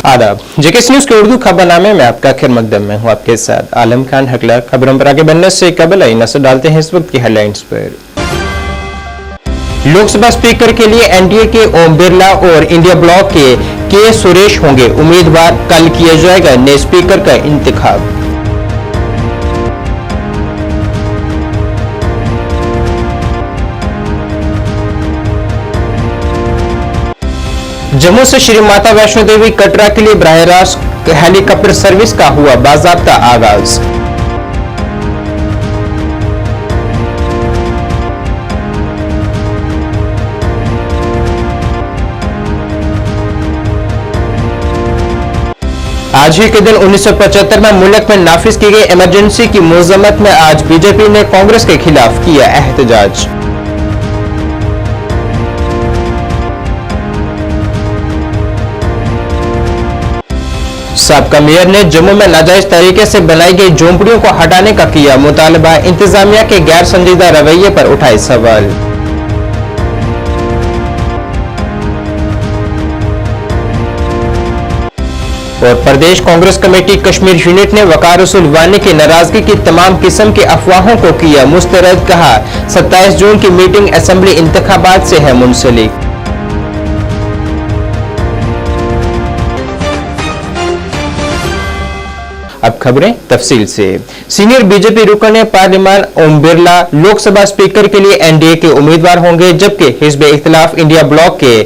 आदाब। JKS news के उर्दू खबरनामे में आपका खैर मकदम में हूँ आपके साथ आलम खान हकला। खबरों पर आगे बढ़ने से कबल आई नजर डालते हैं इस वक्त की हेडलाइंस पर। लोकसभा स्पीकर के लिए एनडीए के ओम बिरला और इंडिया ब्लॉक के सुरेश होंगे उम्मीदवार। कल किया जाएगा नए स्पीकर का इंतखाब। जम्मू से श्री माता वैष्णो देवी कटरा के लिए बराह रास्त हेलीकॉप्टर सर्विस का हुआ बाज़ाब्ता आगाज। आज ही के दिन 1975 में मुल्क में नाफिज की गई इमरजेंसी की मज़म्मत में आज बीजेपी ने कांग्रेस के खिलाफ किया एहतजाज। साबका मेयर ने जम्मू में नाजायज तरीके से बनाई गई झोंपड़ियों को हटाने का किया मुतालबा। इंतजामिया के गैर संजीदा रवैये पर उठाए सवाल। और प्रदेश कांग्रेस कमेटी कश्मीर यूनिट ने वकार रसूल वानी की नाराजगी की तमाम किस्म की अफवाहों को किया मुस्तरद। कहा 27 जून की मीटिंग असेंबली इंतखाबात से है मुंसलिक। अब खबरें तफसील से। सीनियर बीजेपी रुकन पार्लियामान ओम बिरला लोकसभा स्पीकर के लिए एनडीए के उम्मीदवार होंगे, जबकि हिज़्ब इख्तिलाफ इंडिया ब्लॉक के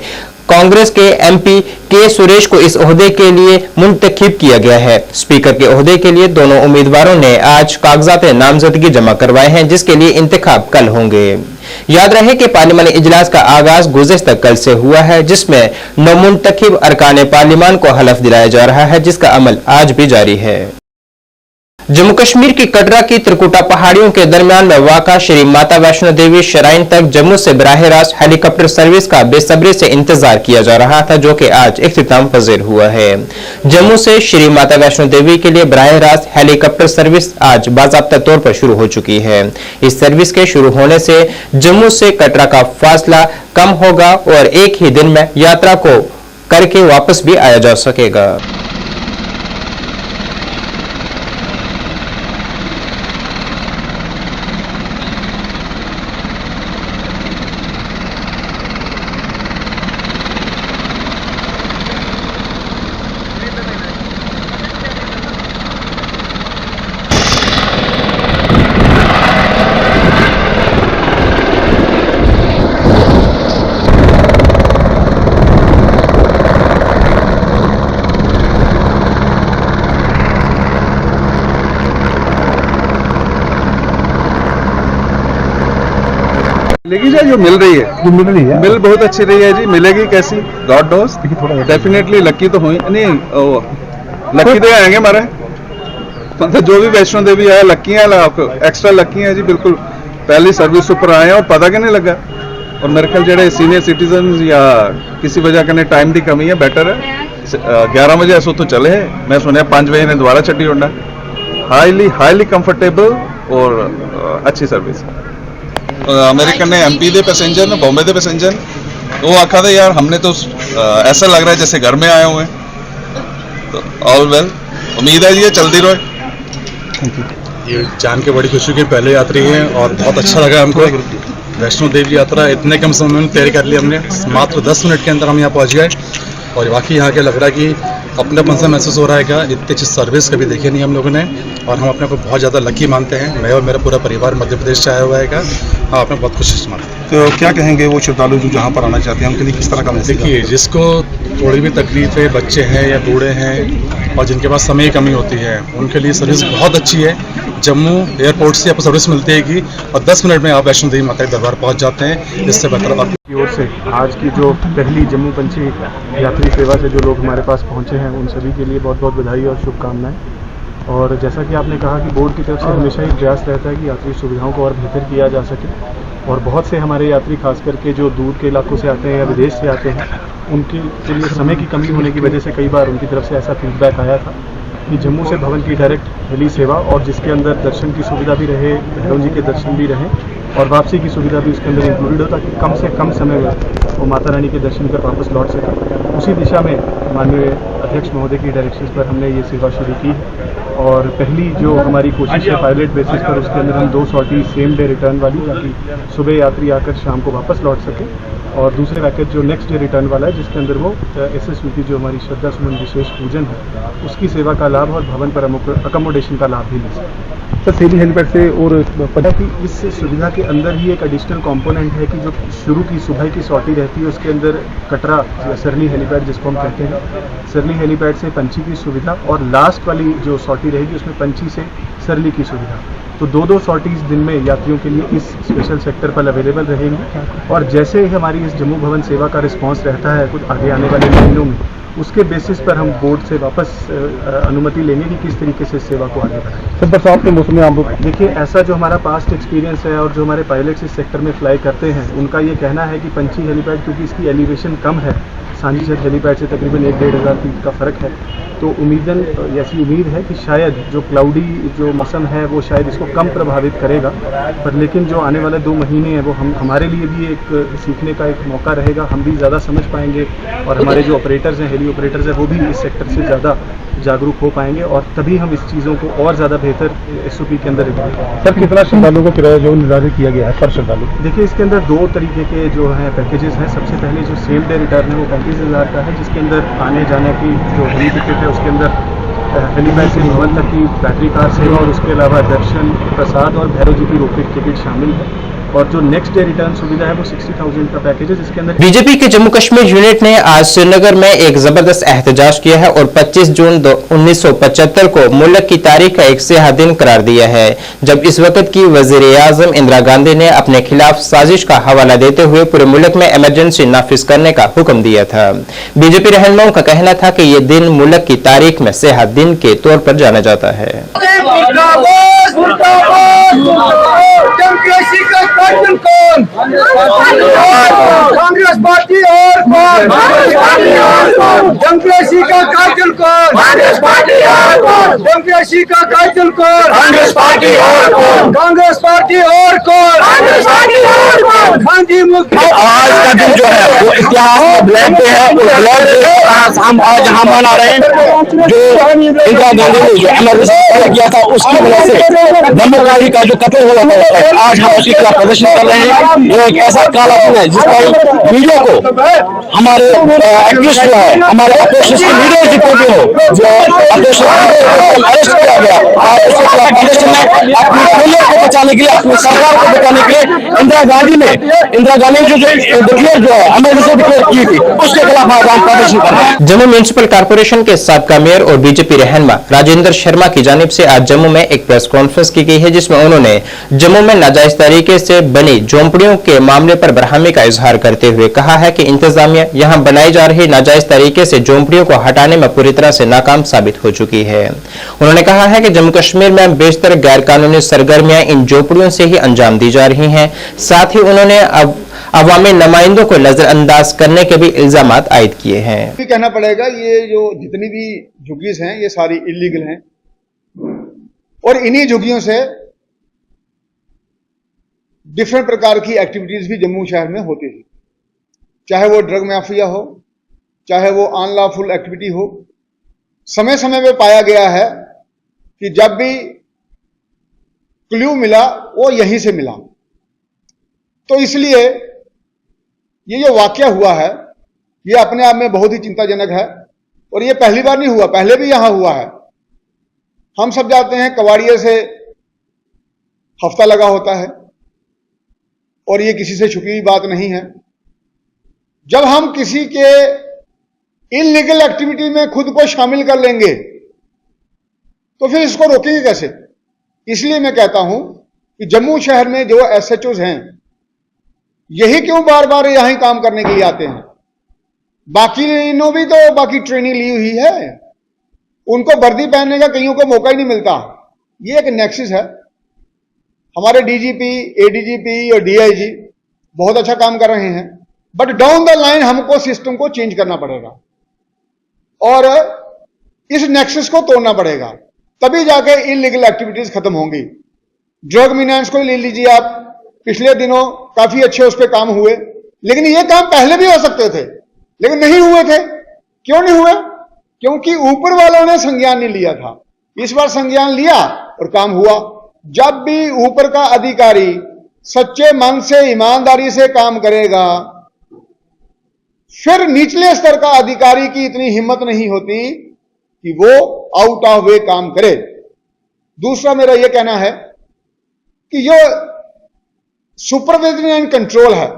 कांग्रेस के एमपी के सुरेश को इस ओहदे के लिए मुंतखब किया गया है। स्पीकर के ओहदे के लिए दोनों उम्मीदवारों ने आज कागजात नामजदगी जमा करवाए हैं, जिसके लिए इंतखाब कल होंगे। याद रहे कि पार्लियामानी इजलास का आगाज गुज़िश्ता कल से हुआ है, जिसमें नवमुंतखब अरकान पार्लियामान को हलफ दिलाया जा रहा है, जिसका अमल आज भी जारी है। जम्मू कश्मीर की कटरा की त्रिकुटा पहाड़ियों के दरमियान में वाक़ा श्री माता वैष्णो देवी श्राइन तक जम्मू से बराह रास्त हेलीकॉप्टर सर्विस का बेसब्री से इंतजार किया जा रहा था, जो कि आज इख्तिताम पजीर हुआ है। जम्मू से श्री माता वैष्णो देवी के लिए बराह रास्त हेलीकॉप्टर सर्विस आज बाज़ाब्ता तौर पर शुरू हो चुकी है। इस सर्विस के शुरू होने से जम्मू से कटरा का फासला कम होगा और एक ही दिन में यात्रा को करके वापस भी आया जा सकेगा। लेकिन जो मिल रही है मिल बहुत अच्छी रही है जी। मिलेगी कैसी गॉड नोस। डेफिनेटली लकी तो हुई नहीं, लकी तो आएंगे हमारे, मतलब जो भी वैष्णो देवी आया लकी है, एक्स्ट्रा लकी है जी। बिल्कुल पहली सर्विस ऊपर आए हैं और पता नहीं लगा। और मेरे ख्याल जो सीनियर सिटीजन या किसी वजह के टाइम की कमी है, बेटर है 11 बजे ऐसा तो चले है। मैं सुने 5 बजे ने दोबारा छठी होना। हाईली कंफर्टेबल और अच्छी सर्विस। अमेरिकन ने एमपी दे पैसेंजर ने बॉम्बे दे पैसेंजर वो आखा था यार हमने तो ऐसा लग रहा है जैसे घर में आए हुए हैं। तो ऑल वेल, उम्मीद है जी ये चलती रहे। ये जान के बड़ी खुशी की पहले यात्री हैं और बहुत अच्छा लगा हमको। वैष्णो देवी यात्रा इतने कम समय में तैयारी कर ली हमने, मात्र 10 मिनट के अंदर हम यहाँ पहुँच गए। और बाकी यहाँ के लग रहा है कि अपनेपन से महसूस हो रहा है क्या, इतनी अच्छी सर्विस कभी देखी नहीं हम लोगों ने। और हम अपने को बहुत ज़्यादा लकी मानते हैं। मैं और मेरा पूरा परिवार मध्य प्रदेश से आया हुआ है। हाँ, अपने बहुत खुशी मानते हैं। तो क्या कहेंगे वो श्रद्धालु जो जहाँ पर आना चाहते हैं, उनके लिए किस तरह का मैसेज? देखिए, जिसको थोड़ी भी तकलीफ है, बच्चे हैं या बूढ़े हैं और जिनके पास समय की कमी होती है, उनके लिए सर्विस बहुत अच्छी है। जम्मू एयरपोर्ट से आपको सर्विस मिलती है कि और 10 मिनट में आप वैष्णो देवी माता के दरबार पहुँच जाते हैं। इससे बेहतर बात की ओर से आज की जो पहली जम्मू पंछी यात्री सेवा से जो लोग हमारे पास पहुंचे हैं, उन सभी के लिए बहुत बहुत बधाई और शुभकामनाएं। और जैसा कि आपने कहा कि बोर्ड की तरफ से हमेशा ही प्रयास रहता है कि यात्री सुविधाओं को और बेहतर किया जा सके। और बहुत से हमारे यात्री खास करके जो दूर के इलाकों से आते हैं या विदेश से आते हैं, उनके लिए समय की कमी होने की वजह से कई बार उनकी तरफ से ऐसा फीडबैक आया था कि जम्मू से भवन की डायरेक्ट हेली सेवा और जिसके अंदर दर्शन की सुविधा भी रहे, भैरव जी के दर्शन भी रहे और वापसी की सुविधा भी उसके अंदर इंक्लूडेड हो, ताकि कम से कम समय में वो माता रानी के दर्शन कर वापस लौट सकें। उसी दिशा में माननीय अध्यक्ष महोदय की डायरेक्शंस पर हमने ये सेवा शुरू की है और पहली जो हमारी कोशिश है पायलट बेसिस पर, उसके अंदर हम 2 सॉर्टी सेम डे रिटर्न वाली, ताकि सुबह यात्री आकर शाम को वापस लौट सके, और दूसरे पैकेज जो नेक्स्ट डे रिटर्न वाला है जिसके अंदर वो SSVP जो हमारी श्रद्धा सुमन विशेष पूजन है उसकी सेवा का लाभ और भवन पर अकोमोडेशन का लाभ भी ले सकें। सर सेली हेलीपैड से और पता कि इस सुविधा के अंदर ही एक एडिशनल कंपोनेंट है कि जो शुरू की सुबह की सॉर्टी रहती है उसके अंदर कटरा या सरली हेलीपैड जिसको हम कहते हैं, सरली हेलीपैड से पंची की सुविधा, और लास्ट वाली जो सॉर्टी रहेगी उसमें पंची से सरली की सुविधा। तो 2-2 सॉर्टीज दिन में यात्रियों के लिए इस स्पेशल सेक्टर पर अवेलेबल रहेंगी और जैसे ही हमारी इस जम्मू भवन सेवा का रिस्पांस रहता है कुछ आगे आने वाले महीनों में, उसके बेसिस पर हम बोर्ड से वापस अनुमति लेंगे कि किस तरीके से इस सेवा को आगे बढ़ाएं। सर बरसात के मौसम में आप देखिए, ऐसा जो हमारा पास्ट एक्सपीरियंस है और जो हमारे पायलट्स इस सेक्टर में फ्लाई करते हैं उनका ये कहना है कि पंची हेलीपैड क्योंकि इसकी एलिवेशन कम है, सांझी छत हेलीपैड से तकरीबन 1-1.5 हज़ार फीट का फ़र्क है, तो उम्मीदन ऐसी उम्मीद है कि शायद जो क्लाउडी जो मौसम है वो शायद इसको कम प्रभावित करेगा, पर लेकिन जो आने वाले 2 महीने हैं वो हमारे लिए भी एक सीखने का एक मौका रहेगा। हम भी ज़्यादा समझ पाएंगे और हमारे जो ऑपरेटर्स हैं, हेली ऑपरेटर्स हैं, वो भी इस सेक्टर से ज़्यादा जागरूक हो पाएंगे और तभी हम इस चीज़ों को और ज़्यादा बेहतर SOP के अंदर इम्प्लीमेंट करेंगे। सर कितना श्रद्धालुओं का किराया जो निर्धारित किया गया है पर श्रद्धालु? देखिए, इसके अंदर 2 तरीके के जो हैं पैकेजेस हैं। सबसे पहले जो सेम डे रिटर्न है वो 35,000 का है, जिसके अंदर आने जाने की जो हेली टिकट है उसके अंदर हेलीपैड से भवन तक की बैटरी कार सेवा और उसके अलावा दर्शन, प्रसाद और भैरव जी की रोपवे टिकट शामिल है। और जो नेक्स्ट डे रिटर्न सुविधा है वो 60,000 का पैकेज है, जिसके अंदर बीजेपी के जम्मू कश्मीर यूनिट ने आज श्रीनगर में एक जबरदस्त एहतजाज किया है और 25 जून 1975 को मुल्क की तारीख का एक स्याह दिन करार दिया है, जब इस वक्त की वजीर-ए-आजम इंदिरा गांधी ने अपने खिलाफ साजिश का हवाला देते हुए पूरे मुल्क में इमरजेंसी नाफिज करने का हुक्म दिया था। बीजेपी रहनुमाओं का कहना था कि यह दिन मुल्क की तारीख में स्याह दिन के तौर पर जाना जाता है। कांग्रेस पार्टी और कौन? डेमोक्रेसी का कातिल कौन? कांग्रेस पार्टी और कौन? डेमोक्रेसी का कातिल कौन? कांग्रेस पार्टी और कौन? कांग्रेस पार्टी और कौन? कांग्रेस पार्टी और कौन? गांधी मुक्त। आज का दिन जो है वो इतिहास में ब्लैक डे है। उस ब्लैक डे हम आज यहाँ मना रहे हैं जो इंदिरा गांधी ने जो इमरजेंसी किया था उसकी वजह से डेमोक्रेसी का जो कत्ल हुआ था, आज हम उसके खिलाफ प्रदर्शन कर रहे हैं। ये एक ऐसा काला दिन है जिसका मीडिया को हमारे एक्टिविस्ट जो है, हमारे अपोजिशन के लीडर जितने भी हो जो अपोजिशन अरेस्ट किया गया, आज उसके खिलाफ प्रदर्शन में अपनी हुर्रियत को बचाने के लिए, अपनी सरकार को बचाने के लिए इंदिरा गांधी ने जो डिक्लेयर जो है इमरजेंसी डिक्लेयर की थी उसके खिलाफ आज हम प्रदर्शन कर रहे हैं। जम्मू म्युनिसिपल कॉर्पोरेशन के साबका मेयर और बीजेपी रहनुमा राजेंद्र शर्मा की जानिब से आज जम्मू में एक प्रेस कॉन्फ्रेंस की गई है, जिसमें उन्होंने जम्मू में नाजायज तरीके से बनी झोंपड़ियों के मामले पर बरहमी का इजहार करते हुए कहा है कि इंतजामिया यहां बनाई जा रही नाजायज तरीके से झोंपड़ियों को हटाने में पूरी तरह से नाकाम साबित हो चुकी है। उन्होंने कहा है कि जम्मू कश्मीर में बेशतर गैर कानूनी सरगर्मियां इन झोंपड़ियों से ही अंजाम दी जा रही हैं। साथ ही उन्होंने अवामी नुमाइंदों को नजरअंदाज करने के भी इल्जाम आयद किए हैं। कहना पड़ेगा ये जो जितनी भी झुग्गीज हैं ये सारी इलीगल हैं और इन्हीं झुग्गियों से डिफरेंट प्रकार की एक्टिविटीज भी जम्मू शहर में होती थी, चाहे वो ड्रग माफिया हो, चाहे वो अनलॉफुल एक्टिविटी हो। समय समय पे पाया गया है कि जब भी क्लू मिला वो यहीं से मिला। तो इसलिए ये जो वाकया हुआ है ये अपने आप में बहुत ही चिंताजनक है और ये पहली बार नहीं हुआ, पहले भी यहां हुआ है। हम सब जानते हैं कवाड़िये से हफ्ता लगा होता है और ये किसी से छुपी हुई बात नहीं है। जब हम किसी के इलीगल एक्टिविटी में खुद को शामिल कर लेंगे तो फिर इसको रोकेंगे कैसे? इसलिए मैं कहता हूं कि जम्मू शहर में जो SHOs हैं यही क्यों बार बार यहीं काम करने के लिए आते हैं? बाकी इन्हों भी तो बाकी ट्रेनिंग ली हुई है, उनको वर्दी पहनने का कईयों को मौका ही नहीं मिलता। ये एक नेक्सस है। हमारे DGP, ADGP और DIG बहुत अच्छा काम कर रहे हैं, बट डाउन द लाइन हमको सिस्टम को चेंज करना पड़ेगा और इस नेक्सस को तोड़ना पड़ेगा, तभी जाके इलीगल एक्टिविटीज खत्म होंगी। ड्रग मिनांस को ले लीजिए आप, पिछले दिनों काफी अच्छे उस पर काम हुए, लेकिन ये काम पहले भी हो सकते थे, लेकिन नहीं हुए थे। क्यों नहीं हुए? क्योंकि ऊपर वालों ने संज्ञान नहीं लिया था। इस बार संज्ञान लिया और काम हुआ। जब भी ऊपर का अधिकारी सच्चे मन से, ईमानदारी से काम करेगा, फिर निचले स्तर का अधिकारी की इतनी हिम्मत नहीं होती कि वो आउट ऑफ वे काम करे। दूसरा मेरा यह कहना है कि जो सुपरविजन एंड कंट्रोल है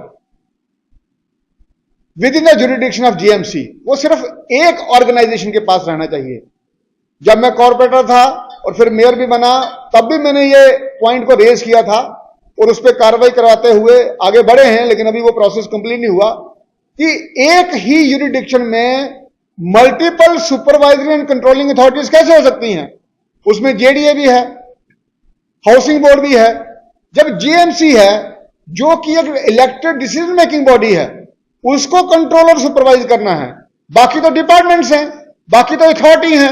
with in the jurisdiction of GMC, वो सिर्फ एक ऑर्गेनाइजेशन के पास रहना चाहिए। जब मैं कॉर्पोरेटर था और फिर मेयर भी बना, तब भी मैंने ये पॉइंट को रेज किया था और उस पर कार्रवाई करवाते हुए आगे बढ़े हैं, लेकिन अभी वो प्रोसेस कंप्लीट नहीं हुआ कि एक ही जुरिडिक्शन में multiple supervisory and controlling authorities कैसे हो सकती हैं। उसमें जेडीए भी है, हाउसिंग बोर्ड भी है। जब जीएमसी है जो कि एक इलेक्टेड डिसीजन मेकिंग बॉडी है, उसको कंट्रोल और सुपरवाइज करना है। बाकी तो डिपार्टमेंट्स हैं, बाकी तो अथॉरिटी हैं।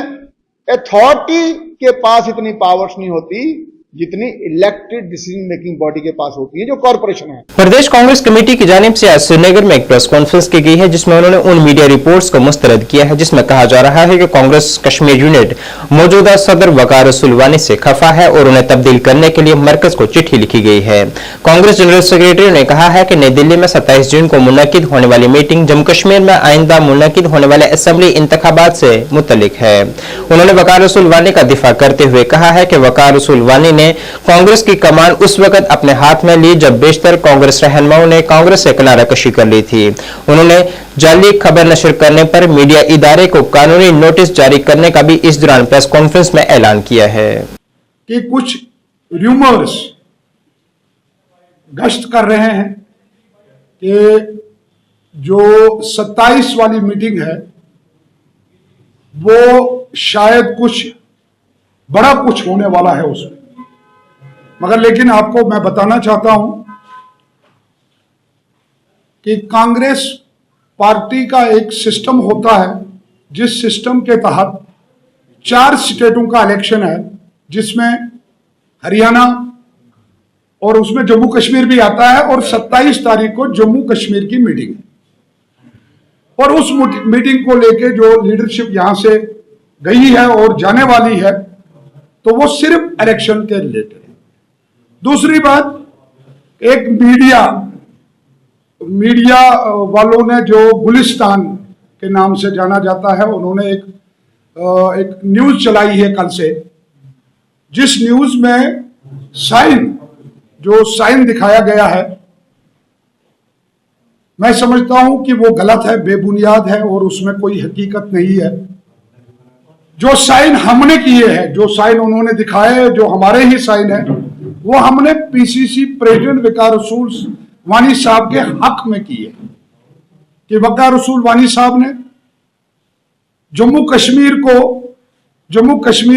अथॉरिटी के पास इतनी पावर्स नहीं होती जितनी इलेक्टेड डिसीजन मेकिंग बॉडी के पास होती है, जो कॉर्पोरेशन है। प्रदेश कांग्रेस कमेटी की जानिब से आज श्रीनगर में एक प्रेस कॉन्फ्रेंस की गई है, जिसमें उन्होंने उन मीडिया रिपोर्ट्स को मुस्तरद किया है जिसमें कहा जा रहा है कि कांग्रेस कश्मीर यूनिट मौजूदा सदर वकार रसूल वानी से खफा है और उन्हें तब्दील करने के लिए मरकज को चिट्ठी लिखी गई है। कांग्रेस जनरल सेक्रेटरी ने कहा है कि नई दिल्ली में 27 जून को मुनक्किद होने वाली मीटिंग जम्मू कश्मीर में आइंदा मुनक्किद होने वाले असेंबली इंतखाबात से मुतल्लिक है। उन्होंने वकार रसूल वानी का दिफा करते हुए कहा है कि वकार रसूल वानी ने कांग्रेस की कमान उस वक्त अपने हाथ में ली जब बेशतर कांग्रेस रहनुमाओं ने कांग्रेस से किनाराकशी कर ली थी। उन्होंने जाली खबर नशर करने पर मीडिया इदारे को कानूनी नोटिस जारी करने का भी इस दौरान प्रेस कॉन्फ्रेंस में ऐलान किया है कि कुछ रूमर्स गश्त कर रहे हैं कि जो 27 वाली मीटिंग है वो शायद कुछ बड़ा कुछ होने वाला है उसमें। मगर लेकिन आपको मैं बताना चाहता हूं कि कांग्रेस पार्टी का एक सिस्टम होता है, जिस सिस्टम के तहत 4 स्टेटों का इलेक्शन है, जिसमें हरियाणा और उसमें जम्मू कश्मीर भी आता है, और 27 तारीख को जम्मू कश्मीर की मीटिंग है। और उस मीटिंग को लेके जो लीडरशिप यहां से गई है और जाने वाली है, तो वो सिर्फ इलेक्शन के रिलेटेड। दूसरी बात, एक मीडिया वालों ने जो गुलिस्तान के नाम से जाना जाता है, उन्होंने एक न्यूज चलाई है कल से, जिस न्यूज में साइन दिखाया गया है, मैं समझता हूं कि वो गलत है, बेबुनियाद है और उसमें कोई हकीकत नहीं है। जो साइन हमने किए हैं, जो साइन उन्होंने दिखाए, जो हमारे ही साइन है, वो हमने पीसीसी प्रेसिडेंट वकार रसूल वानी साहब के हक में किए कि वकार रसूल वानी साहब ने जम्मू कश्मीर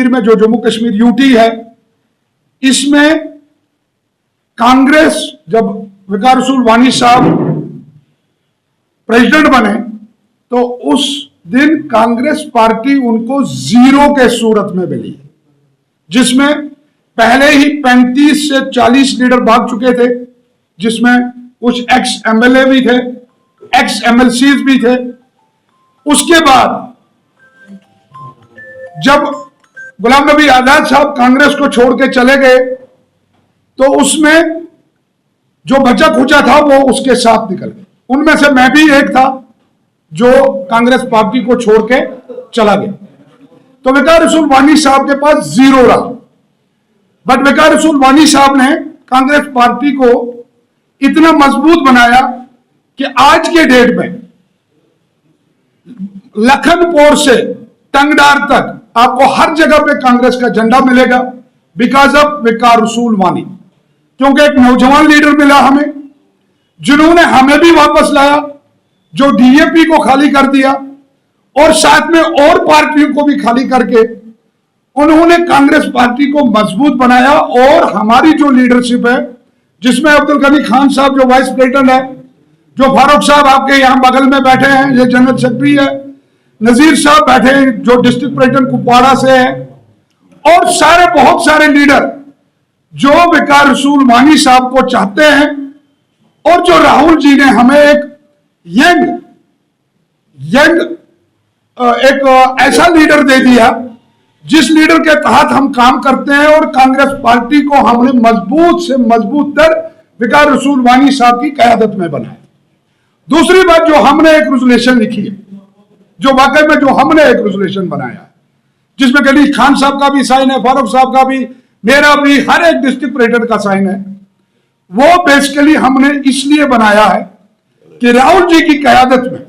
में जो जम्मू कश्मीर यूटी है, इसमें कांग्रेस, जब वकार रसूल वानी साहब प्रेसिडेंट बने तो उस दिन कांग्रेस पार्टी उनको 0 के सूरत में मिली, जिसमें पहले ही 35 से 40 लीडर भाग चुके थे, जिसमें कुछ एक्स एमएलए भी थे, एक्स एमएलसीज भी थे। उसके बाद जब गुलाम नबी आजाद साहब कांग्रेस को छोड़ के चले गए, तो उसमें जो बचा खुचा था वो उसके साथ निकल गए। उनमें से मैं भी एक था जो कांग्रेस पार्टी को छोड़ के चला गया। तो वकार रसूल वानी साहब के पास 0 रहा, बट वकार रसूल वानी साहब ने कांग्रेस पार्टी को इतना मजबूत बनाया कि आज के डेट में लखनपुर से टंगडार तक आपको हर जगह पे कांग्रेस का झंडा मिलेगा, बिकॉज ऑफ वकार रसूल वानी। क्योंकि एक नौजवान लीडर मिला हमें, जिन्होंने हमें भी वापस लाया, जो डीएपी को खाली कर दिया और साथ में और पार्टियों को भी खाली करके उन्होंने कांग्रेस पार्टी को मजबूत बनाया। और हमारी जो लीडरशिप है, जिसमें अब्दुल गनी खान साहब जो वाइस प्रेसिडेंट है, जो फारूक साहब आपके यहां बगल में बैठे हैं, ये जनरल सेक्रेटरी है, नजीर साहब बैठे हैं जो डिस्ट्रिक्ट प्रेसिडेंट कुपवाड़ा से है, और सारे बहुत सारे लीडर जो वकार रसूल वानी साहब को चाहते हैं और जो राहुल जी ने हमें एक यंग एक ऐसा लीडर दे दिया जिस लीडर के तहत हम काम करते हैं, और कांग्रेस पार्टी को हमने मजबूत से मजबूत तर विकार रसूल वानी साहब की क़यादत में बनाया। दूसरी बात, जो हमने एक रेजोल्यूशन लिखी है, जो वाकई में जो हमने एक रेजोल्यूशन बनाया है, जिसमें गली खान साहब का भी साइन है, फारूक साहब का भी, मेरा भी, हर एक डिस्ट्रिक्ट प्रेसिडेंट का साइन है, वो बेसिकली हमने इसलिए बनाया है कि राहुल जी की क़यादत में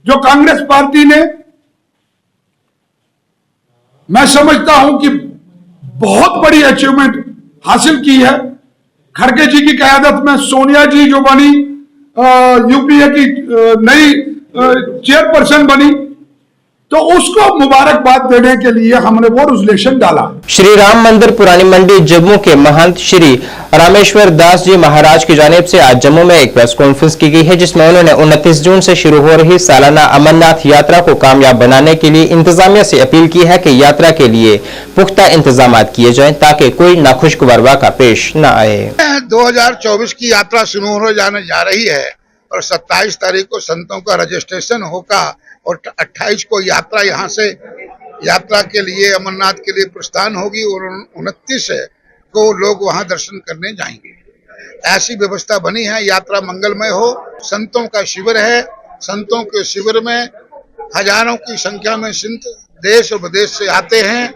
जो कांग्रेस पार्टी ने, मैं समझता हूं कि बहुत बड़ी अचीवमेंट हासिल की है। खड़गे जी की क़यादत में सोनिया जी जो बनी, यूपीए की नई चेयरपर्सन बनी, तो उसको मुबारकबाद देने के लिए हमने वो रेजोल्यूशन डाला। श्री राम मंदिर पुरानी मंडी जम्मू के महंत श्री रामेश्वर दास जी महाराज की जानिब से आज जम्मू में एक प्रेस कॉन्फ्रेंस की गई है, जिसमें उन्होंने 29 जून से शुरू हो रही सालाना अमरनाथ यात्रा को कामयाब बनाने के लिए इंतजामिया से अपील की है कि यात्रा के लिए पुख्ता इंतजाम किए जाएं ताकि कोई नाखुशगवार वाक़ा पेश न आए। 2024 की यात्रा शुरू हो जाने जा रही है और 27 तारीख को संतों का रजिस्ट्रेशन होगा और 28 को यात्रा यहाँ से यात्रा के लिए अमरनाथ के लिए प्रस्थान होगी और 29 को लोग वहाँ दर्शन करने जाएंगे। ऐसी व्यवस्था बनी है, यात्रा मंगलमय हो। संतों का शिविर है, संतों के शिविर में हजारों की संख्या में संत देश और विदेश से आते हैं।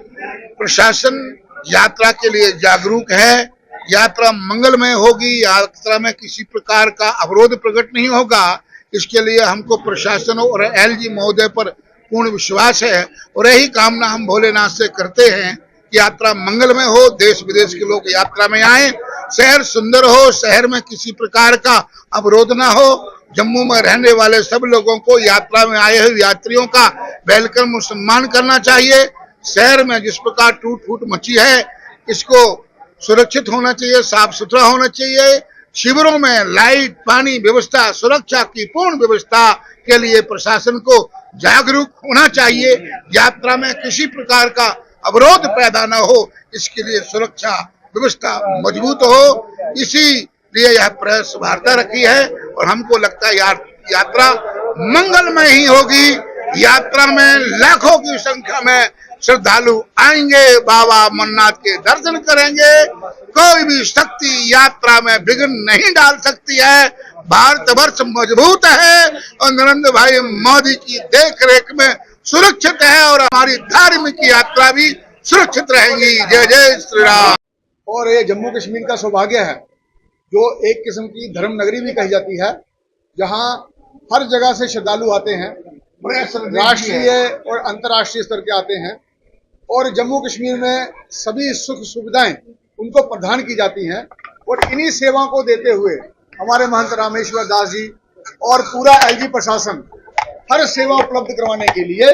प्रशासन यात्रा के लिए जागरूक है, यात्रा मंगलमय होगी, यात्रा में किसी प्रकार का अवरोध प्रकट नहीं होगा। इसके लिए हमको प्रशासन और एलजी महोदय पर पूर्ण विश्वास है और यही कामना हम भोलेनाथ से करते हैं कि यात्रा मंगलमय हो, देश विदेश के लोग यात्रा में आए, शहर सुंदर हो, शहर में किसी प्रकार का अवरोध ना हो। जम्मू में रहने वाले सब लोगों को यात्रा में आए हुए यात्रियों का वेलकम और सम्मान करना चाहिए। शहर में जिस प्रकार टूट फूट मची है, इसको सुरक्षित होना चाहिए, साफ सुथरा होना चाहिए। शिविरों में लाइट, पानी व्यवस्था, सुरक्षा की पूर्ण व्यवस्था के लिए प्रशासन को जागरूक होना चाहिए। यात्रा में किसी प्रकार का अवरोध पैदा न हो, इसके लिए सुरक्षा व्यवस्था मजबूत हो, इसीलिए यह प्रेस वार्ता रखी है और हमको लगता है यात्रा मंगलमय ही होगी। यात्रा में लाखों की संख्या में श्रद्धालु आएंगे, बाबा अमरनाथ के दर्शन करेंगे। कोई भी शक्ति यात्रा में विघ्न नहीं डाल सकती है। भारतवर्ष मजबूत है और नरेंद्र भाई मोदी की देखरेख में सुरक्षित है और हमारी धार्मिक यात्रा भी सुरक्षित रहेगी। जय जय श्री राम। और ये जम्मू कश्मीर का सौभाग्य है, जो एक किस्म की धर्म नगरी भी कही जाती है, जहाँ हर जगह से श्रद्धालु आते हैं, राष्ट्रीय और अंतर्राष्ट्रीय स्तर के आते हैं और जम्मू कश्मीर में सभी सुख सुविधाएं उनको प्रदान की जाती हैं। और इन्हीं सेवाओं को देते हुए हमारे महंत रामेश्वर दास जी और पूरा एलजी प्रशासन हर सेवा उपलब्ध करवाने के लिए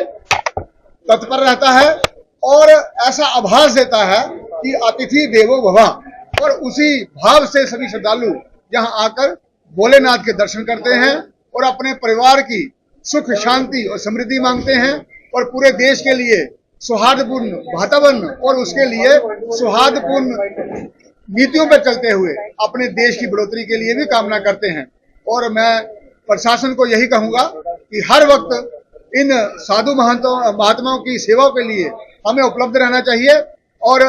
तत्पर रहता है और ऐसा आभास देता है कि अतिथि देवो भव, और उसी भाव से सभी श्रद्धालु यहाँ आकर भोलेनाथ के दर्शन करते हैं और अपने परिवार की सुख शांति और समृद्धि मांगते हैं और पूरे देश के लिए सौहार्दपूर्ण वातावरण और उसके लिए सौहार्दपूर्ण नीतियों पर चलते हुए अपने देश की बढ़ोतरी के लिए भी कामना करते हैं। और मैं प्रशासन को यही कहूंगा कि हर वक्त इन साधु महात्माओं की सेवा के लिए हमें उपलब्ध रहना चाहिए और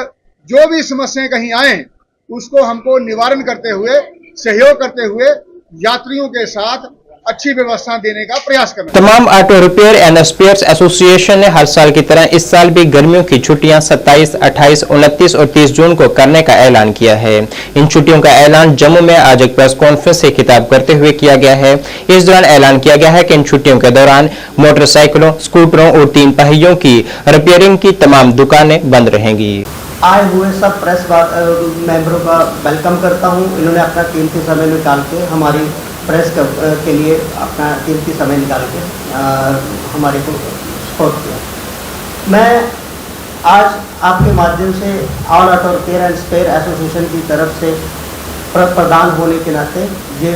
जो भी समस्याएं कहीं आए उसको हमको निवारण करते हुए, सहयोग करते हुए यात्रियों के साथ अच्छी व्यवस्था देने का प्रयास करना। तमाम auto repair and spheres association ने हर साल की तरह इस साल भी गर्मियों की छुट्टियां 27, 28, 29 और 30 जून को करने का ऐलान किया है। इन छुट्टियों का ऐलान जम्मू में आज एक प्रेस कॉन्फ्रेंस से खिताब करते हुए किया गया है। इस दौरान ऐलान किया गया है कि इन छुट्टियों के दौरान मोटरसाइकिलों, स्कूटरों और 3 पहियों की रिपेयरिंग की तमाम दुकानें बंद रहेंगी। आए हुए सब प्रेस मेंबरों का वेलकम करता हूं। इन्होंने अपना कीमती समय निकाल के हमारी प्रेस के लिए अपना कीमती समय निकाल के हमारे को सपोर्ट किया। मैं आज आपके माध्यम से all auto repair and spare association की तरफ से प्रदान होने के नाते ये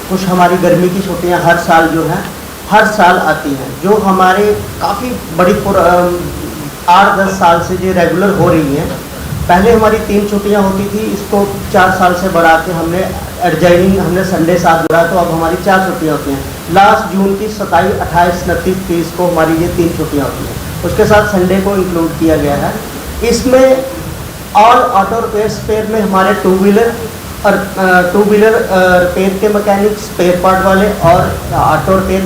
कुछ हमारी गर्मी की छुट्टियां हर साल जो हैं हर साल आती हैं, जो हमारे काफ़ी बड़ी 8-10 साल से जो रेगुलर हो रही हैं, पहले हमारी 3 छुट्टियां होती थी, इसको 4 साल से बढ़ा के हमने एडजॉइनिंग हमने संडे साथ जोड़ा, तो अब हमारी 4 छुट्टियां होती हैं। लास्ट जून की 27, 28, 29, 30 को हमारी ये 3 छुट्टियां होती हैं, उसके साथ संडे को इंक्लूड किया गया है। इसमें ऑल ऑटो रिपेयर स्पेयर में हमारे टू व्हीलर रिपेयर के मैकेनिक, स्पेयर पार्ट वाले और ऑटो रिपेयर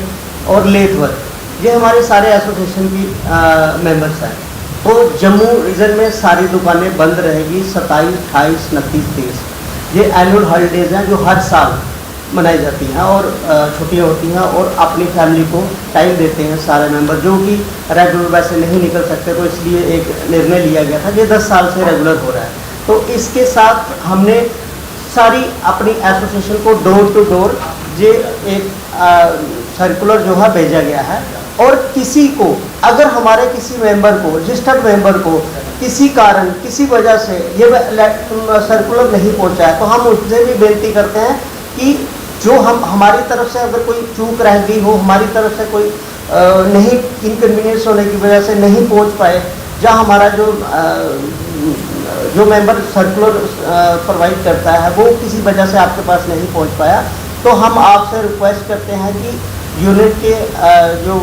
और लेथ वर्क, ये हमारे सारे एसोसिएशन की मेंबर्स हैं। तो जम्मू रीजन में सारी दुकानें बंद रहेगी 27, 28, 29, 30। ये एनुअल हॉलीडेज हैं जो हर साल मनाई जाती हैं और छुट्टियाँ होती हैं और अपनी फैमिली को टाइम देते हैं सारे मेंबर, जो कि रेगुलर वैसे नहीं निकल सकते, तो इसलिए एक निर्णय लिया गया था। ये 10 साल से रेगुलर हो रहा है। तो इसके साथ हमने सारी अपनी एसोसिएशन को डोर टू डोर ये एक सर्कुलर जो है भेजा गया है, और किसी को अगर हमारे किसी मेंबर को, रजिस्टर्ड मेंबर को किसी कारण किसी वजह से ये सर्कुलर नहीं पहुंचा है, तो हम उससे भी बेनती करते हैं कि जो हम हमारी तरफ से अगर कोई चूक रह गई हो, हमारी तरफ से कोई नहीं इनकन्वीनियंस होने की वजह से नहीं पहुंच पाए, जहाँ हमारा जो मेंबर सर्कुलर प्रोवाइड करता है वो किसी वजह से आपके पास नहीं पहुंच पाया, तो हम आपसे रिक्वेस्ट करते हैं कि यूनिट के जो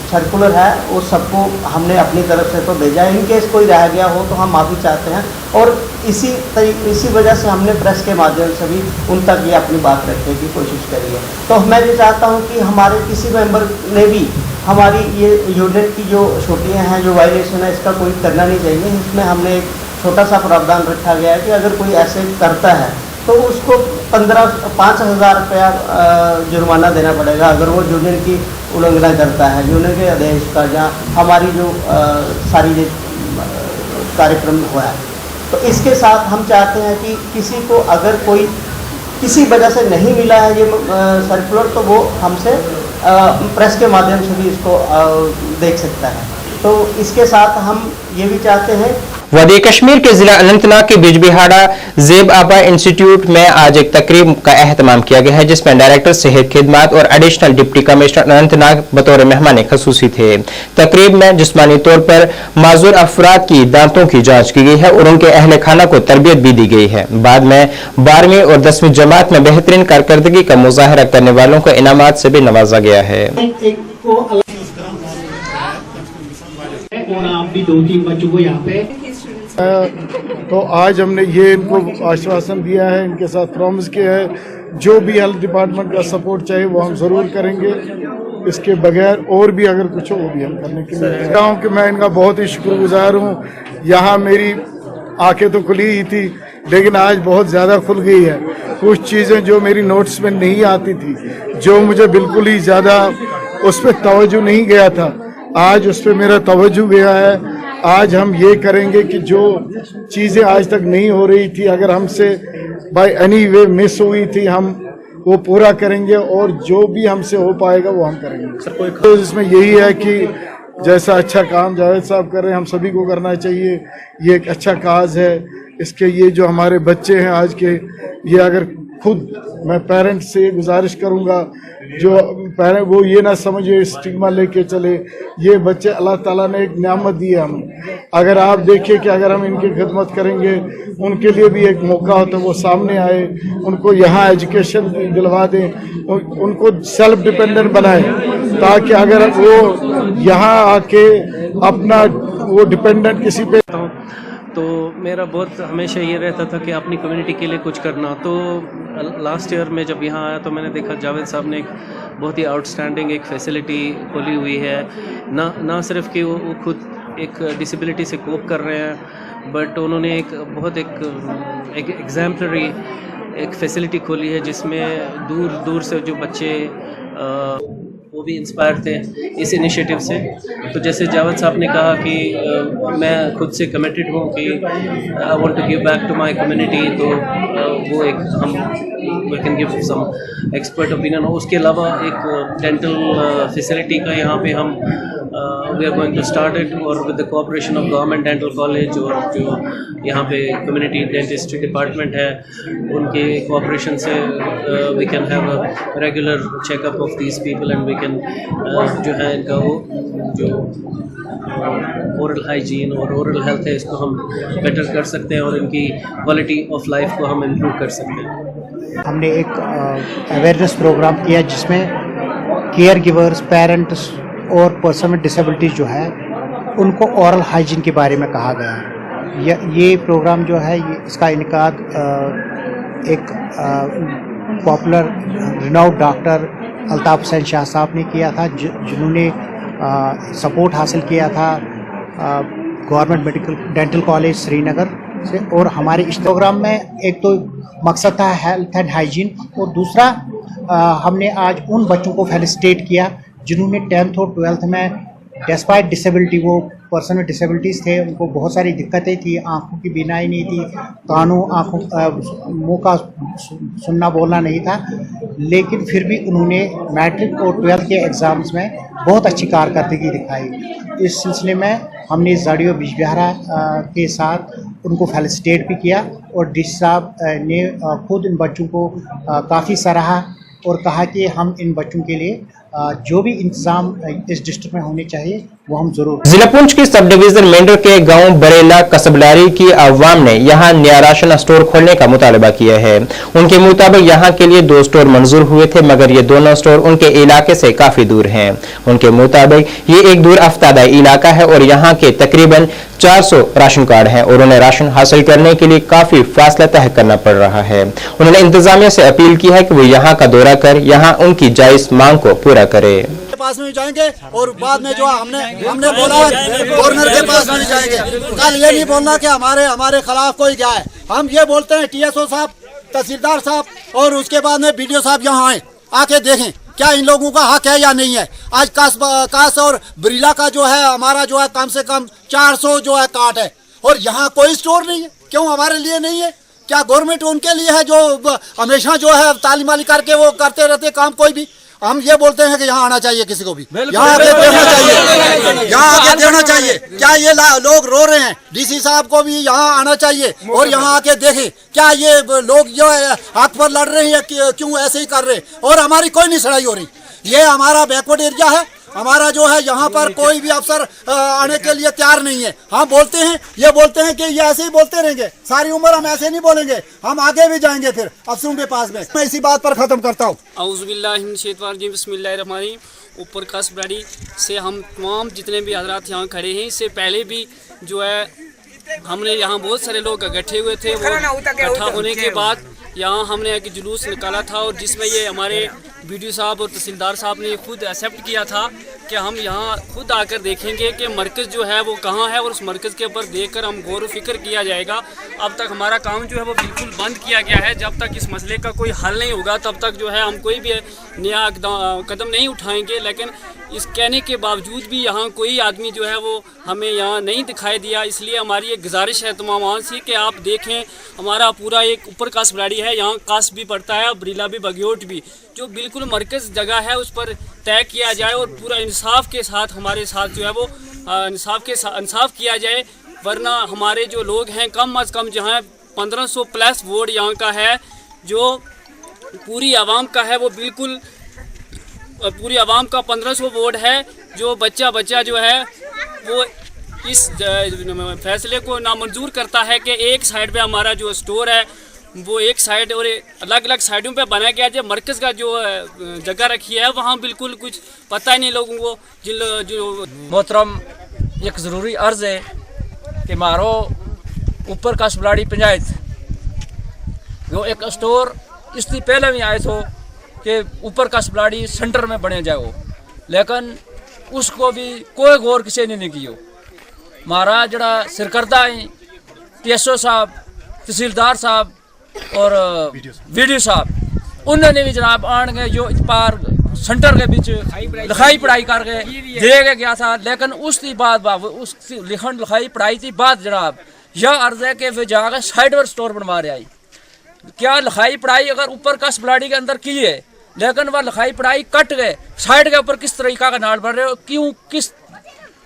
सर्कुलर है वो सबको हमने अपनी तरफ से तो भेजा है। इनकेस कोई रह गया हो तो हम माफ़ी चाहते हैं, और इसी वजह से हमने प्रेस के माध्यम से भी उन तक ये अपनी बात रखने की कोशिश करी है। तो मैं ये चाहता हूँ कि हमारे किसी मेंबर ने भी हमारी ये यूनिट की जो छुट्टियाँ हैं, जो वायलेशन है, इसका कोई करना नहीं चाहिए। इसमें हमने एक छोटा सा प्रावधान रखा गया है कि अगर कोई ऐसे करता है तो उसको 5,000 रुपया जुर्माना देना पड़ेगा अगर वो यूनियन की उल्लंघना करता है, यूनियन के आदेश का, जहाँ हमारी जो सारी कार्यक्रम हुआ है। तो इसके साथ हम चाहते हैं कि किसी को अगर कोई किसी वजह से नहीं मिला है ये सर्कुलर, तो वो हमसे प्रेस के माध्यम से भी इसको देख सकता है। तो इसके साथ हम ये भी चाहते हैं। वादी कश्मीर के जिला अनंतनाग के बिजबिहाड़ा जेब आबा इंस्टीट्यूट में आज एक तकरीब का एहतमाम किया गया है, जिसमें डायरेक्टर सेहत खिदमत और एडिशनल डिप्टी कमिश्नर अनंतनाग बतौर मेहमान खसूसी थे। तकरीब में जिस्मानी तौर पर माजूर अफराद की दांतों की जांच की गई है और उनके अहल खाना को तरबियत भी दी गई है। बाद में 12वीं और 10वीं जमात में बेहतरीन कारकर्दगी का मुजाहरा करने वालों को इनामात से भी नवाजा गया है। और आप भी 2-3 बच्चों को यहाँ पे तो आज हमने ये इनको आश्वासन दिया है, इनके साथ प्रॉमिस किया है, जो भी हेल्थ डिपार्टमेंट का सपोर्ट चाहिए वो हम ज़रूर करेंगे। इसके बगैर और भी अगर कुछ हो वो भी हम करने के लिए चाहता हूँ कि मैं इनका बहुत ही शुक्रगुजार हूँ। यहाँ मेरी आंखें तो खुली ही थी, लेकिन आज बहुत ज़्यादा खुल गई है। कुछ चीज़ें जो मेरी नोट्स में नहीं आती थी, जो मुझे बिल्कुल ही ज़्यादा उस पर तवज्जो नहीं गया था, आज उस पर मेरा तवज्जो गया है। आज हम ये करेंगे कि जो चीज़ें आज तक नहीं हो रही थी, अगर हमसे बाय एनी वे मिस हुई थी, हम वो पूरा करेंगे, और जो भी हमसे हो पाएगा वो हम करेंगे। तो इसमें यही है कि जैसा अच्छा काम जावेद साहब कर रहे हैं, हम सभी को करना चाहिए। ये एक अच्छा काज है। इसके ये जो हमारे बच्चे हैं आज के, ये अगर खुद मैं पेरेंट्स से गुजारिश करूंगा, जो पेरेंट वो ये ना समझे स्टिग्मा लेके चले, ये बच्चे अल्लाह ताला ने एक नियामत दी है हमें। अगर आप देखिए कि अगर हम इनकी खिदमत करेंगे, उनके लिए भी एक मौका हो तो वो सामने आए, उनको यहाँ एजुकेशन दिलवा दें, उनको सेल्फ डिपेंडेंट बनाए, ताकि अगर वो यहाँ आके अपना वो डिपेंडेंट किसी पे। तो मेरा बहुत हमेशा ये रहता था कि अपनी कम्युनिटी के लिए कुछ करना। तो लास्ट ईयर में जब यहाँ आया तो मैंने देखा जावेद साहब ने एक बहुत ही आउटस्टैंडिंग एक फैसिलिटी खोली हुई है। ना सिर्फ कि वो खुद एक डिसेबिलिटी से कोप कर रहे हैं, बट उन्होंने एक बहुत एक एग्जाम्पलरी एक फैसिलिटी खोली है, जिसमें दूर दूर से जो बच्चे वो भी इंस्पायर थे इस इनिशिएटिव से। तो जैसे जावेद साहब ने कहा कि मैं खुद से कमिटेड हूँ कि I want to give back to my community, तो वो एक हम we can give some expert opinion. उसके अलावा एक डेंटल फैसिलिटी का यहाँ पे हम we are going to start it और with the cooperation of government dental college और जो यहाँ पे कम्युनिटी डेंटिस्ट्री डिपार्टमेंट है उनके कोऑपरेशन से we can have a regular checkup of these people and we can जो है इनका वो जो ओरल हाइजीन और ओरल हेल्थ है इसको हम बेटर कर सकते हैं और इनकी क्वालिटी ऑफ लाइफ को हम इम्प्रूव कर सकते हैं। हमने एक अवेयरनेस प्रोग्राम किया जिसमें केयर गिवर्स, पेरेंट्स और पर्सन विद डिसेबिलिटीज़ जो है उनको ओरल हाइजीन के बारे में कहा गया। ये प्रोग्राम जो है इसका इनकाद एक popular renowned doctor Altaf Hussain Shah साहब ने किया था जिन्होंने सपोर्ट हासिल किया था government medical dental college Srinagar से। और हमारे इस प्रोग्राम में एक तो मकसद था हेल्थ एंड हाइजीन और दूसरा हमने आज उन बच्चों को फेलिसिटेट किया जिन्होंने 10th और 12th में डिस्पाइट डिसेबिलिटी, वो पर्सन विद डिसेबिलिटीज़ थे, उनको बहुत सारी दिक्कतें थी, आँखों की बीनाई नहीं थी, कानों आँखों मुँह का सुनना बोलना नहीं था, लेकिन फिर भी उन्होंने मैट्रिक और 12th के एग्ज़ाम्स में बहुत अच्छी कारकर्दगी दिखाई। इस सिलसिले में हमने जाडियो बिजबिहारा के साथ उनको फेलिसिटेट भी किया और डी साहब ने खुद इन बच्चों को काफ़ी सराहा और कहा कि हम इन बच्चों के लिए जो भी इंतजाम इस डिस्ट्रिक्ट में होने चाहिए वो हम जरूर। जिला पुंछ की सब डिवीजन मेंढर के गांव बरेला कसबलारी की अवाम ने यहां नया राशन स्टोर खोलने का मुतालबा किया है। उनके मुताबिक यहां के लिए 2 स्टोर मंजूर हुए थे मगर ये दोनों स्टोर उनके इलाके से काफी दूर हैं। उनके मुताबिक ये एक दूर अफ्तादा इलाका है और यहाँ के तकरीबन 400 राशन कार्ड हैं और उन्हें राशन हासिल करने के लिए काफी फासला तय करना पड़ रहा है। उन्होंने इंतजामिया से अपील की है कि वो यहाँ का दौरा कर यहाँ उनकी जायज मांग को पूरा करे। पास में जाएंगे और बाद में जो हमने बोला गवर्नर के पास में जाएंगे। कल ये नहीं बोलना कि हमारे खिलाफ कोई गया है। हम ये बोलते हैं टीएसओ साहब, तहसीलदार साहब और उसके बाद में बीडीओ साहब यहाँ आए, आके देखें क्या इन लोगों का हक है या नहीं है। आज कास और बरीला का जो है हमारा जो है कम से कम 400 जो है कार्ड है और यहाँ कोई स्टोर नहीं है। क्यों हमारे लिए नहीं है? क्या गवर्नमेंट उनके लिए है जो हमेशा जो है तालीम वाली करके वो करते रहते काम? कोई भी हम ये बोलते हैं कि यहाँ आना चाहिए, किसी को भी यहाँ आके देखना चाहिए, यहाँ आके देखना चाहिए। क्या ये लोग रो रहे हैं? डीसी साहब को भी यहाँ आना चाहिए और यहाँ आके देखें क्या ये लोग जो है हाथ पर लड़ रहे हैं, क्यों ऐसे ही कर रहे हैं और हमारी कोई नहीं सड़ाई हो रही। ये हमारा बैकवर्ड एरिया है, हमारा जो है यहाँ पर कोई भी अफसर आने के लिए तैयार नहीं है। हम बोलते हैं, ये बोलते हैं कि ये ऐसे ही बोलते रहेंगे, सारी उम्र हम ऐसे नहीं बोलेंगे, हम आगे भी जाएंगे फिर अफसरों के पास में। मैं इसी बात पर ख़त्म करता हूँ। औज़ुबिल्लाहि बिस्मिल्लाहिर्रहमानिर्रहीम। ऊपर कसबराड़ी से हम तमाम जितने भी हजरात यहाँ खड़े हैं, इससे पहले भी जो है हमने यहाँ बहुत सारे लोग इकट्ठे हुए थे। वो इकट्ठा होने के बाद यहाँ हमने एक जुलूस निकाला था और जिसमें ये हमारे बीडीओ साहब और तहसीलदार साहब ने खुद एक्सेप्ट किया था कि हम यहाँ खुद आकर देखेंगे कि मरकज़ जो है वो कहाँ है और उस मरकज़ के ऊपर देखकर हम गौर व फिक्र किया जाएगा। अब तक हमारा काम जो है वो बिल्कुल बंद किया गया है। जब तक इस मसले का कोई हल नहीं होगा तब तक जो है हम कोई भी नया कदम नहीं उठाएंगे। लेकिन इस कहने के बावजूद भी यहाँ कोई आदमी जो है वो हमें यहाँ नहीं दिखाई दिया। इसलिए हमारी एक गुजारिश है तमाम से कि आप देखें, हमारा पूरा एक ऊपर कासबराड़ी है, यहाँ कास भी पड़ता है, बरीला भी, बग्योट भी, जो बिल्कुल मरकज़ जगह है उस पर तय किया जाए और पूरा इंसाफ के साथ हमारे साथ जो है वो इंसाफ किया जाए। वरना हमारे जो लोग हैं कम अज़ कम जहाँ 1500 प्लस वोट यहाँ का है, जो पूरी आवाम का है, वो बिल्कुल पूरी आवाम का 1500 वोट है। जो बच्चा जो है वो इस फैसले को नामंजूर करता है कि एक साइड पे हमारा जो स्टोर है वो एक साइड और अलग अलग साइडों पे बनाया गया है। मरकज़ का जो जगह रखी है वहाँ बिल्कुल कुछ पता ही नहीं लोगों को। जो मोहतरम, एक ज़रूरी अर्ज़ है कि मारो ऊपर कसबराड़ी पंचायत वो एक स्टोर इससे पहले भी आए थे कि ऊपर कसबराड़ी सेंटर में बने जाओ, लेकिन उसको भी कोई गौर किसी ने नहीं किया। मारा जड़ा सिरकर्दा है टीएसओ साहब, तहसीलदार साहब और वीडियो साहब, उन्होंने भी जनाब आन गए जो पार सेंटर के बीच लिखाई पढ़ाई करके दे गया था। लेकिन उसकी बाद उस लिखन लिखाई पढ़ाई की बाद जनाब यह अर्ज है कि वे जाकर साइड पर स्टोर बनवा रहे आई। क्या लिखाई पढ़ाई अगर ऊपर कसबराड़ी के अंदर की है, लेकिन वह लिखाई पढ़ाई कट गए, साइड के ऊपर किस तरीका का नाड़ बढ़ रहे हो, क्यों, किस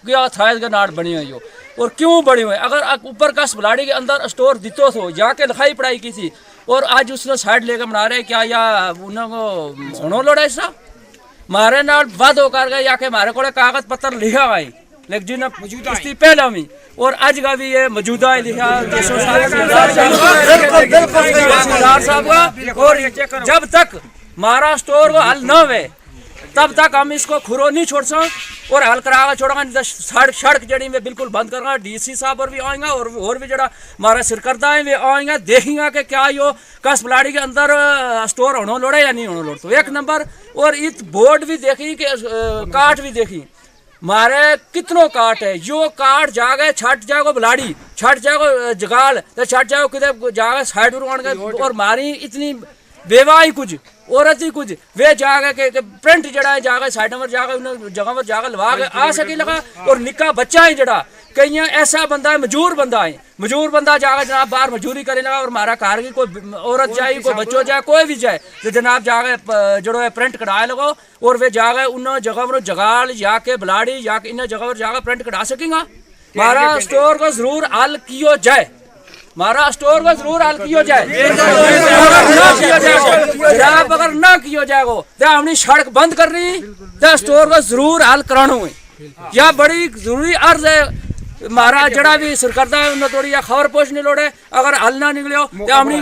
क्या थायद के नाट बनी हुई हो और क्यों बनी हुई। अगर ऊपर कस बलाड़ी के अंदर स्टोर दितो हो जाके लिखाई पढ़ाई की थी और आज उसने साइड लेकर बना रहे क्या या उन्होंने होनो लोड़ा ऐसा मारे नाल वाद होकर गए या के मारे को कागज पत्र लिखा हुआ है लेकिन उसकी पहला में और आज का भी ये मौजूदा है लिखा साहब का। और जब तक हमारा स्टोर को हल न हुए तब तक हम इसको खुरो नहीं छोड़ सकते और हल करा छोड़ा सड़क जड़ी में बिल्कुल बंद करना। डीसी साहब और भी आएंगे और भी जड़ा हमारा सिरकर्दा है वे आएंगे देखेंगे कि क्या यो कस बलाड़ी के अंदर स्टोर होना लोड़ा या नहीं होना लोड़। तो एक नंबर और इत बोर्ड भी देखी कि काट भी देखी मारे कितनों काट है यो काट जागे छट जागो बलाड़ी छट जागो जगाल तो छट जागो किधर जागे साइड गए और मारी इतनी बेवाही कुछ औरत ही कुछ वे जागे के प्रिंट जड़ा है जागे साइड में जागे उन जगह पर जागे लगा के आ सके लगा। और निक्का बच्चा है जड़ा कहीं ऐसा बंदा है मजूर बंदा जागे जनाब बाहर मजूरी करे लगा और मारा कार की कोई औरत जाए कोई बच्चों जाए कोई भी जाए तो जनाब जागे जड़ो है प्रिंट कढ़ाए लगो और वे जागे उन जगह पर जगाल जाके बलाड़ी जाके इन जगह पर जाके प्रिंट कढ़ा सकेंगा। मारा स्टोर को जरूर हल किया जाए हमारा स्टोर को जरूर हल किया जाए। अगर ना किया जाएगा तो हमने सड़क बंद करनी तो स्टोर को जरूर हल कराना है या बड़ी जरूरी अर्ज है। हमारा जड़ा भी सरकर्दा है उन्हें थोड़ी खबर पोषने लोड़े अगर हल ना निकलो तो हमने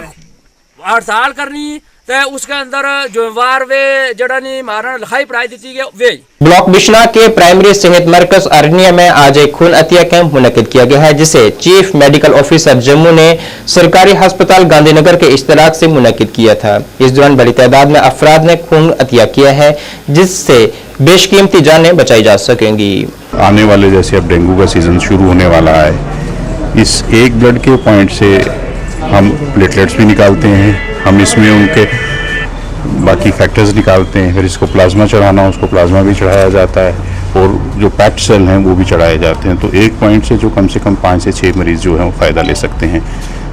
हड़ताल करनी तो उसके अंदर जुम्मेवार वे जड़ा नहीं मारा लिखाई पढ़ाई दी गई वे। ब्लॉक बिश्ना के प्राइमरी सेहत मरकज अरनिया में आज एक खून अतिया कैंप मुनक्किद किया गया है जिसे चीफ मेडिकल ऑफिसर जम्मू ने सरकारी अस्पताल गांधीनगर के इश्तराक से मुनक्किद किया था। इस दौरान बड़ी तादाद में अफराद ने खून अतिया किया है जिससे बेशकीमती जानें बचाई जा सकेंगी। आने वाले जैसे अब डेंगू का सीजन शुरू होने वाला है, इस एक ब्लड के पॉइंट से हम प्लेटलेट्स भी निकालते हैं, हम इसमें उनके बाकी फैक्टर्स निकालते हैं, फिर इसको प्लाज्मा चढ़ाना उसको प्लाज्मा भी चढ़ाया जाता है और जो पैक्ड सेल हैं वो भी चढ़ाए जाते हैं। तो एक पॉइंट से कम 5 से 6 मरीज जो हैं वो फ़ायदा ले सकते हैं।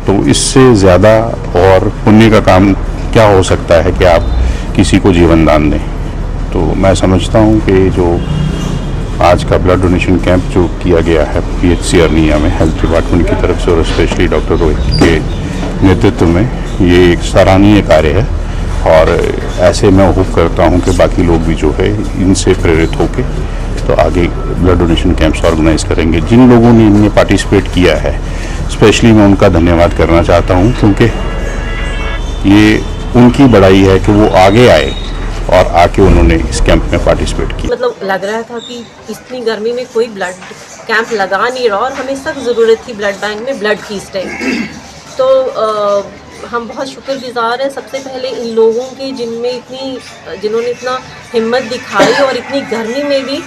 तो इससे ज़्यादा और पुण्य का काम क्या हो सकता है कि आप किसी को जीवन दान दें। तो मैं समझता हूँ कि जो आज का ब्लड डोनेशन कैंप जो किया गया है PHC अरनिया में हेल्थ डिपार्टमेंट की तरफ से और स्पेशली डॉक्टर रोहित के नेतृत्व में, ये एक सराहनीय कार्य है और ऐसे मैं होप करता हूं कि बाकी लोग भी जो है इनसे प्रेरित होकर तो आगे ब्लड डोनेशन कैंप्स ऑर्गेनाइज करेंगे। जिन लोगों ने इनमें पार्टिसिपेट किया है स्पेशली मैं उनका धन्यवाद करना चाहता हूं क्योंकि ये उनकी बड़ाई है कि वो आगे आए और आके उन्होंने इस कैंप में पार्टिसिपेट किया। मतलब लग रहा था कि इतनी गर्मी में कोई ब्लड कैंप लगा नहीं रहा और हमें सख्त ज़रूरत थी ब्लड बैंक में ब्लड की इस टाइम। तो हम बहुत शुक्रगुजार हैं सबसे पहले इन लोगों के जिन्होंने इतना हिम्मत दिखाई और इतनी गर्मी में भी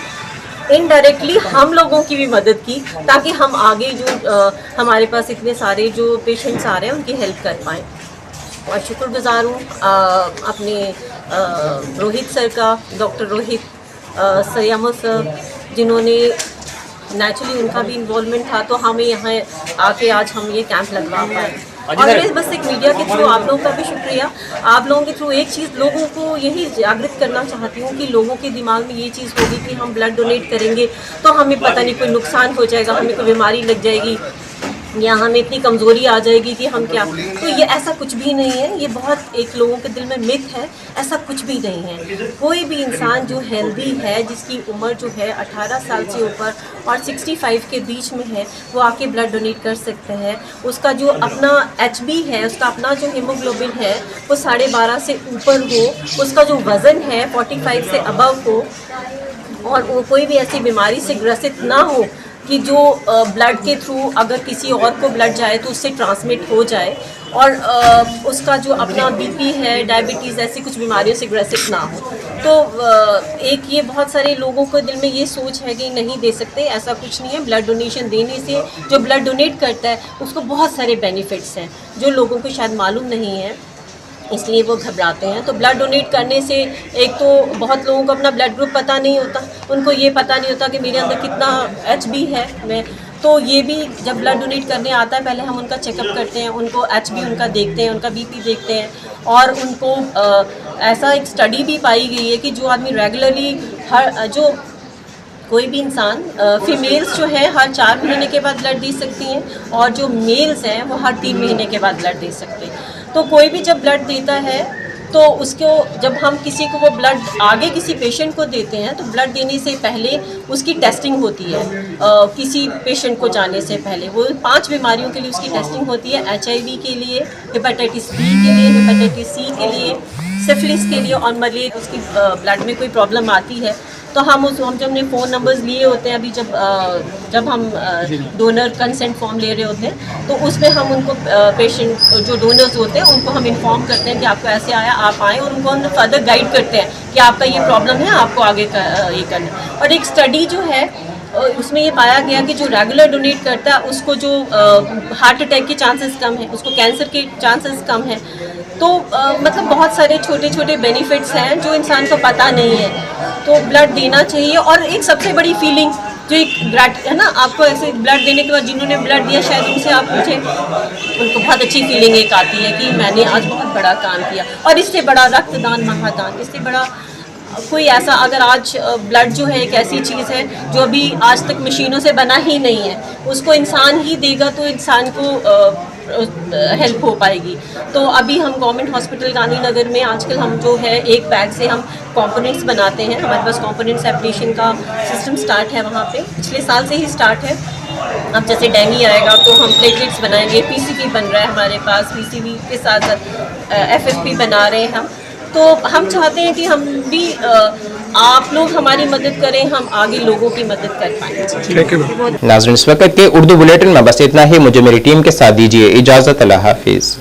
इनडायरेक्टली हम लोगों की भी मदद की ताकि हम आगे जो हमारे पास इतने सारे जो पेशेंट्स आ रहे हैं उनकी हेल्प कर पाएँ। और शुक्रगुजार हूँ अपने रोहित सर का, डॉक्टर रोहित सयामो सर जिन्होंने नेचुरली उनका भी इन्वॉल्वमेंट था तो हमें यहाँ आके आज हम ये कैंप लगवा पाए। और मैं बस एक मीडिया के थ्रू आप लोगों का भी शुक्रिया, आप लोगों के थ्रू एक चीज़ लोगों को यही जागृत करना चाहती हूँ कि लोगों के दिमाग में ये चीज़ होगी कि हम ब्लड डोनेट करेंगे तो हमें पता नहीं कोई नुकसान हो जाएगा, हमें कोई बीमारी लग जाएगी या हमें इतनी कमज़ोरी आ जाएगी कि हम क्या, तो ये ऐसा कुछ भी नहीं है। ये बहुत एक लोगों के दिल में मिथ है, ऐसा कुछ भी नहीं है। कोई भी इंसान जो हेल्दी है जिसकी उम्र जो है 18 साल से ऊपर और 65 के बीच में है वो आके ब्लड डोनेट कर सकते हैं। उसका जो अपना HB है, उसका अपना जो हीमोग्लोबिन है वो 12.5 से ऊपर हो, उसका जो वज़न है 45 से अबव हो और वो कोई भी ऐसी बीमारी से ग्रसित ना हो कि जो ब्लड के थ्रू अगर किसी और को ब्लड जाए तो उससे ट्रांसमिट हो जाए और उसका जो अपना BP है, डायबिटीज़, ऐसी कुछ बीमारियों से ग्रसित ना हो। तो एक ये बहुत सारे लोगों को दिल में ये सोच है कि नहीं दे सकते, ऐसा कुछ नहीं है। ब्लड डोनेशन देने से जो ब्लड डोनेट करता है उसको बहुत सारे बेनिफिट्स हैं जो लोगों को शायद मालूम नहीं है, इसलिए वो घबराते हैं। तो ब्लड डोनेट करने से एक तो बहुत लोगों को अपना ब्लड ग्रुप पता नहीं होता, उनको ये पता नहीं होता कि मेरे अंदर कितना HB है। तो ये भी जब ब्लड डोनेट करने आता है पहले हम उनका चेकअप करते हैं, उनको HB उनका देखते हैं, उनका BP देखते हैं और उनको ऐसा एक स्टडी भी पाई गई है कि जो आदमी रेगुलरली कोई भी इंसान फीमेल्स जो है हर 4 महीने के बाद ब्लड दे सकती हैं और जो मेल्स हैं वो हर 3 महीने के बाद ब्लड दे सकते हैं। तो कोई भी जब ब्लड देता है तो उसको जब हम किसी को वो ब्लड आगे किसी पेशेंट को देते हैं तो ब्लड देने से पहले उसकी टेस्टिंग होती है। किसी पेशेंट को जाने से पहले वो 5 बीमारियों के लिए उसकी टेस्टिंग होती है, HIV के लिए, हेपेटाइटिस बी के लिए, हेपेटाइटिस सी के लिए, सिफिलिस के लिए और मलेरिया। उसकी ब्लड में कोई प्रॉब्लम आती है तो हम जब हमने फ़ोन नंबर्स लिए होते हैं अभी जब हम डोनर कंसेंट फॉर्म ले रहे होते हैं तो उसमें हम उनको पेशेंट जो डोनर्स होते हैं उनको हम इन्फॉर्म करते हैं कि आपको ऐसे आया, आप आएँ, और उनको हम फर्दर गाइड करते हैं कि आपका ये प्रॉब्लम है, आपको आगे ये करना है। और एक स्टडी जो है उसमें ये पाया गया कि जो रेगुलर डोनेट करता है उसको जो हार्ट अटैक के चांसेस कम है, उसको कैंसर के चांसेस कम है। तो मतलब बहुत सारे छोटे छोटे बेनिफिट्स हैं जो इंसान को पता नहीं है, तो ब्लड देना चाहिए। और एक सबसे बड़ी फीलिंग जो एक है ना, आपको ऐसे ब्लड देने के बाद जिन्होंने ब्लड दिया शायद उनसे आप पूछे, उनको बहुत अच्छी फीलिंग एक आती है कि मैंने आज बहुत बड़ा काम किया। और इससे बड़ा रक्तदान, महादान, इससे बड़ा कोई ऐसा, अगर आज ब्लड जो है एक ऐसी चीज़ है जो अभी आज तक मशीनों से बना ही नहीं है, उसको इंसान ही देगा तो इंसान को हेल्प हो पाएगी। तो अभी हम गवर्नमेंट हॉस्पिटल गांधीनगर में आजकल हम जो है एक बैग से हम कंपोनेंट्स बनाते हैं। हमारे पास कंपोनेंट सेपरेशन का सिस्टम स्टार्ट है वहाँ पे, पिछले साल से ही स्टार्ट है। अब जैसे डेंगू आएगा तो हम प्लेटलेट्स बनाएंगे, PCV बन रहा है हमारे पास, PCV के साथ साथ FFP बना रहे हैं हम। तो हम चाहते हैं कि हम भी आप लोग हमारी मदद करें, हम आगे लोगों की मदद कर पाएँ। नाज़रीन, इस वक्त के उर्दू बुलेटिन में बस इतना ही। मुझे मेरी टीम के साथ दीजिए इजाज़त। अल्लाह हाफिज़।